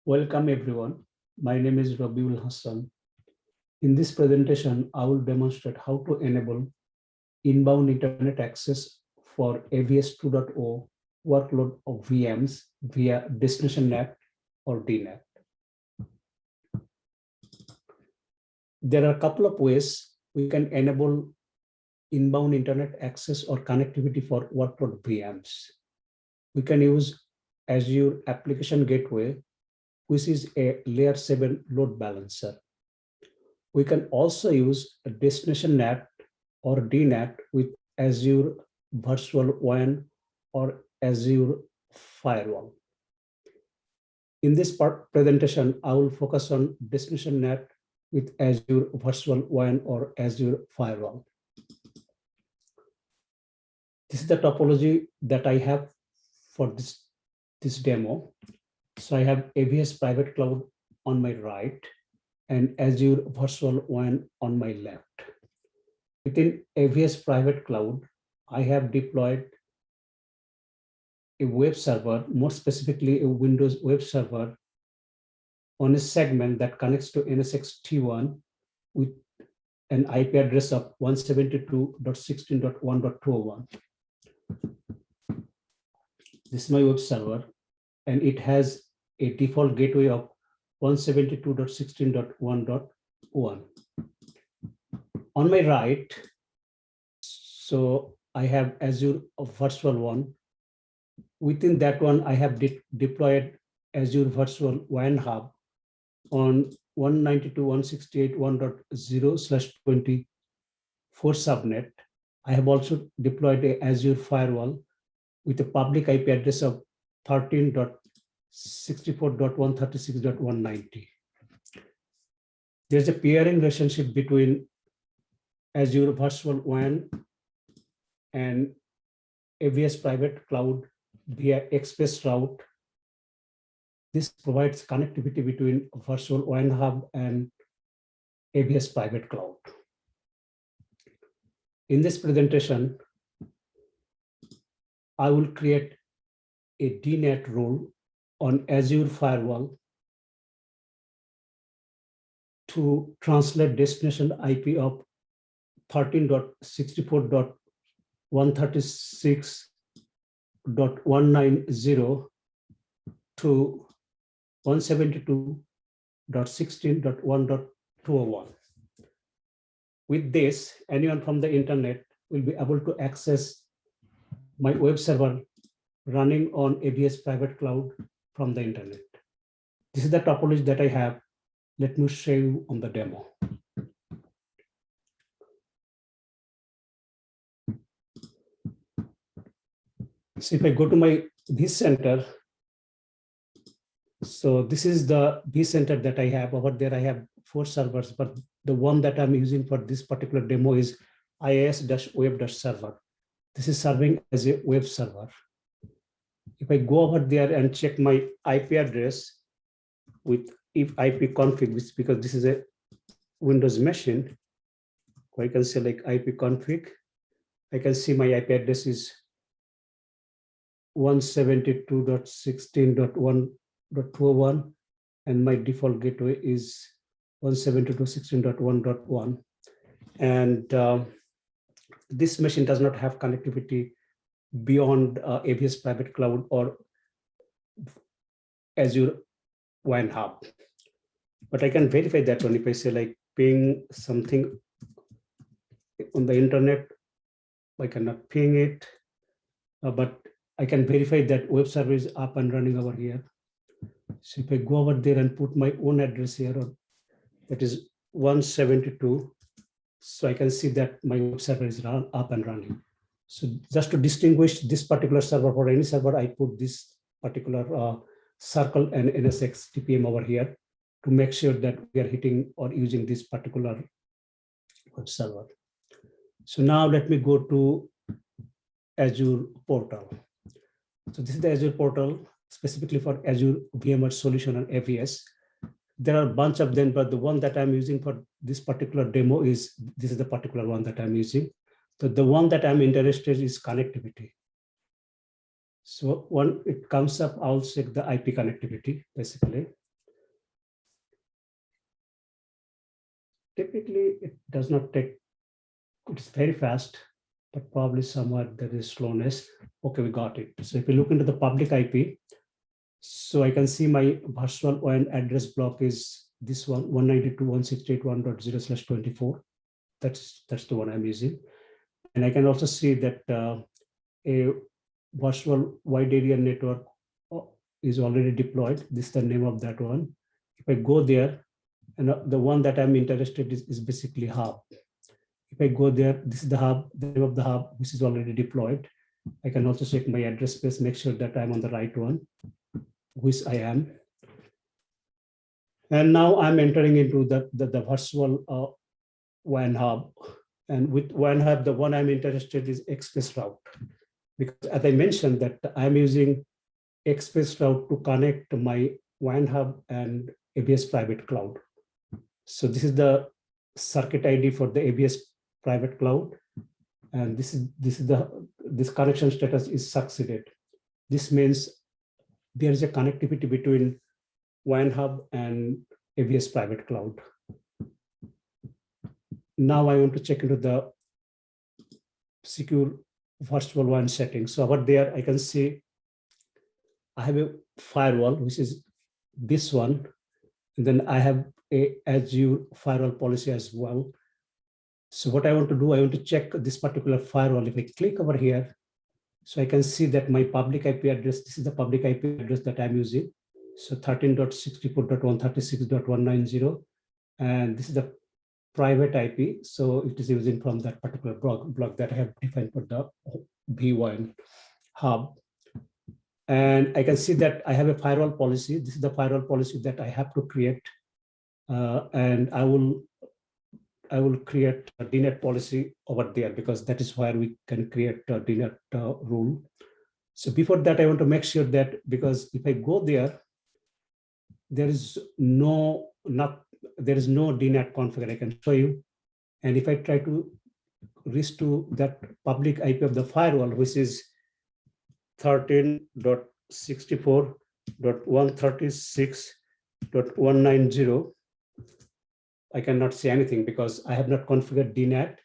Welcome everyone. My name is Rabiul Hassan. In this presentation, I will demonstrate how to enable inbound internet access for AVS 2.0 workload of VMs via destination NAT or DNAT. There are a couple of ways we can enable inbound internet access or connectivity for workload VMs. We can use Azure Application Gateway, which is a layer 7 load balancer. We can also use a destination NAT or DNAT with Azure Virtual WAN or Azure Firewall. In this presentation, I will focus on destination NAT with Azure Virtual WAN or Azure Firewall. This is the topology that I have for this demo. So I have AVS Private Cloud on my right and Azure Virtual WAN on my left. Within AVS Private Cloud, I have deployed a web server, more specifically a Windows web server on a segment that connects to NSX T1 with an IP address of 172.16.1.201. This is my web server, and it has a default gateway of 172.16.1.1. On my right, so I have Azure Virtual WAN. Within that one, I have deployed Azure Virtual WAN Hub on 192.168.1.0/24 subnet. I have also deployed a Azure Firewall with a public IP address of 13.64.136.190. There's a peering relationship between Azure Virtual WAN and AVS Private Cloud via Express route. This provides connectivity between Virtual WAN Hub and AVS Private Cloud. In this presentation, I will create a DNAT role on Azure Firewall to translate destination IP of 13.64.136.190 to 172.16.1.201. With this, anyone from the internet will be able to access my web server running on AVS Private Cloud from the internet. This is the topology that I have. Let me show you on the demo. So if I go to my vCenter, so this is the vCenter that I have. Over there, I have 4 servers, but the one that I'm using for this particular demo is IIS-web.server. This is serving as a web server. If I go over there and check my IP address with if IP config, because this is a Windows machine, I can say like IP config. I can see my IP address is 172.16.1.201, and my default gateway is 172.16.1.1. And this machine does not have connectivity beyond AVS Private Cloud or Azure WAN Hub. But I can verify that one if I say like ping something on the internet. I cannot ping it, but I can verify that web server is up and running over here. So if I go over there and put my own address here, that is 172, so I can see that my web server is up and running. So just to distinguish this particular server for any server, I put this particular circle and NSX TPM over here to make sure that we are hitting or using this particular web server. So now let me go to Azure portal. So this is the Azure portal specifically for Azure VMware solution on AVS. There are a bunch of them, but the one that I'm using for this particular demo is, this is the particular one that I'm using. So the one that I'm interested in is connectivity. So when it comes up, I'll check the IP connectivity basically. typically it does not take, it's very fast, but probably somewhere there is slowness. Okay, we got it. So if you look into the public IP, so I can see my virtual WAN address block is this one, 192.168.1.0/24. That's the one I'm using. And I can also see that a virtual wide area network is already deployed. This is the name of that one. If I go there, and the one that I'm interested in is basically hub. If I go there, this is the hub, the name of the hub, which is already deployed. I can also check my address space, make sure that I'm on the right one, which I am. And now I'm entering into the virtual WAN hub. And with WAN hub, the one I'm interested is ExpressRoute. Because as I mentioned that I'm using ExpressRoute to connect my WAN hub and ABS private cloud. So this is the circuit ID for the ABS private cloud. And this connection status is succeeded. This means there is a connectivity between WAN hub and ABS private cloud. Now I want to check into the secure virtual WAN settings. So over there, I can see I have a firewall, which is this one. And then I have a Azure firewall policy as well. So what I want to do, I want to check this particular firewall. If I click over here, so I can see that my public IP address, this is the public IP address that I'm using. So 13.64.136.190. And this is the private IP. So it is using from that particular block that I have defined for the V1 hub. And I can see that I have a firewall policy. This is the firewall policy that I have to create. And I will create a DNet policy over there because that is where we can create a DNet rule. So before that, I want to make sure that, because if I go there, there is no DNet config I can show you. And if I try to reach to that public IP of the firewall, which is 13.64.136.190, I cannot see anything because I have not configured DNet.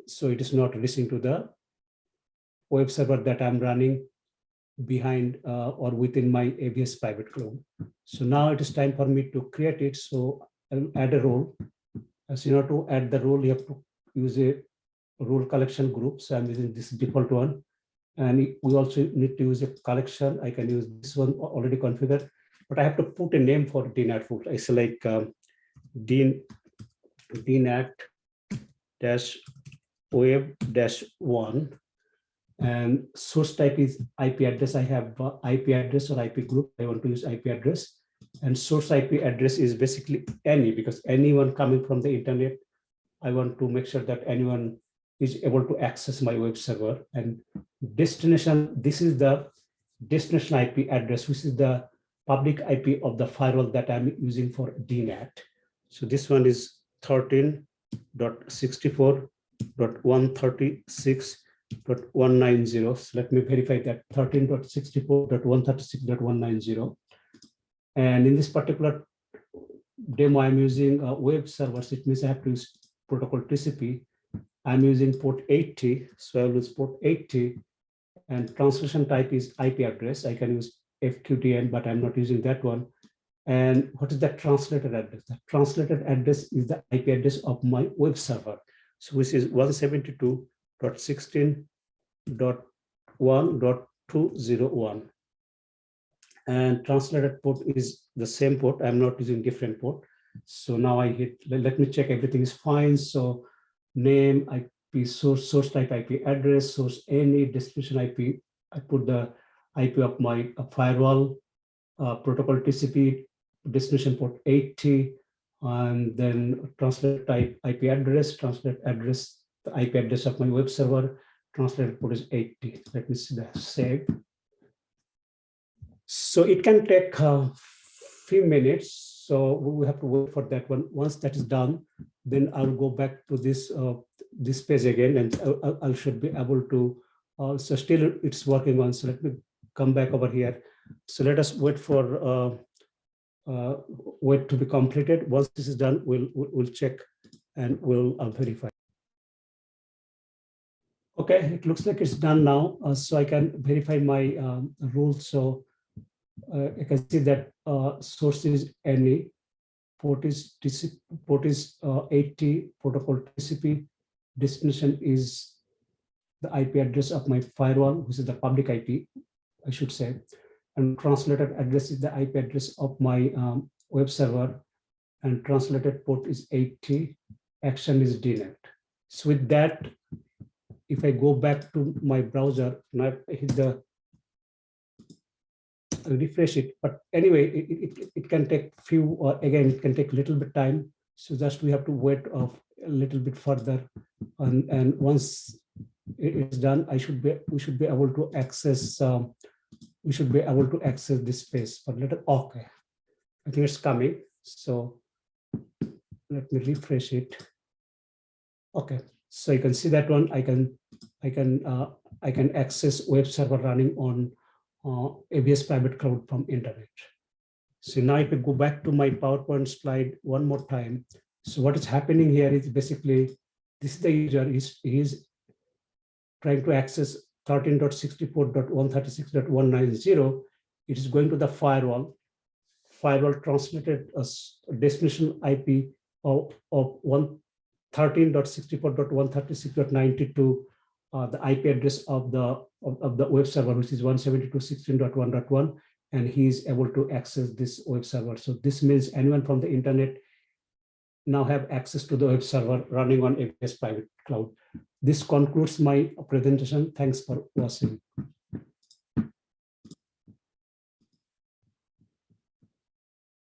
So it is not reaching to the web server that I'm running behind or within my ABS private cloud. So now it is time for me to create it. So I'll add a role. As you know, to add the role, you have to use a role collection group. So I'm using this default one. And we also need to use a collection. I can use this one already configured, but I have to put a name for DNet role. It's like DNet-web-1. And source type is IP address. I have IP address or IP group. I want to use IP address. And source IP address is basically any, because anyone coming from the internet, I want to make sure that anyone is able to access my web server. And destination, this is the destination IP address, which is the public IP of the firewall that I'm using for DNet. So this one is 13.64.136.190. So let me verify that 13.64.136.190. And in this particular demo, I'm using web servers. It means I have to use protocol TCP. I'm using port 80. So I'll use port 80. And translation type is IP address. I can use FQDN, but I'm not using that one. And what is the translated address? The translated address is the IP address of my web server. So which is 172.16.1.201. And translated port is the same port. I'm not using different port. So now I hit, let me check everything is fine. So name, IP, source type IP address, source any, destination IP. I put the IP of my firewall, protocol TCP, destination port 80, and then translate type IP address, translate address, the IP address of my web server, translate port is 80. Let me see the save. So it can take a few minutes. So we have to wait for that one. Once that is done, then I'll go back to this this page again, and I should be able to. So still it's working on. So let me come back over here. So let us wait for wait to be completed. Once this is done, we'll check and we'll verify. Okay, it looks like it's done now. So I can verify my rules. So I can see that source is NE, port is 80, protocol TCP, destination is the IP address of my firewall, which is the public IP, I should say, and translated address is the IP address of my web server, and translated port is 80, action is DNet. So with that, if I go back to my browser, now I hit the refresh it, but anyway, it can take few, or again, it can take a little bit time. So just we have to wait a little bit further. And once it is done, we should be able to access, this space. But okay, I think it's coming. So let me refresh it. Okay, so you can see that one. I can access web server running on AWS private cloud from internet. So now if I go back to my PowerPoint slide one more time, so what is happening here is basically, this is the user, he's trying to access 13.64.136.190. It is going to the firewall. Firewall translated a destination IP of 13.64.136.92, the IP address of the web server, which is 172.16.1.1, and he is able to access this web server. So this means anyone from the internet now have access to the web server running on AWS private cloud. This concludes my presentation. Thanks for watching.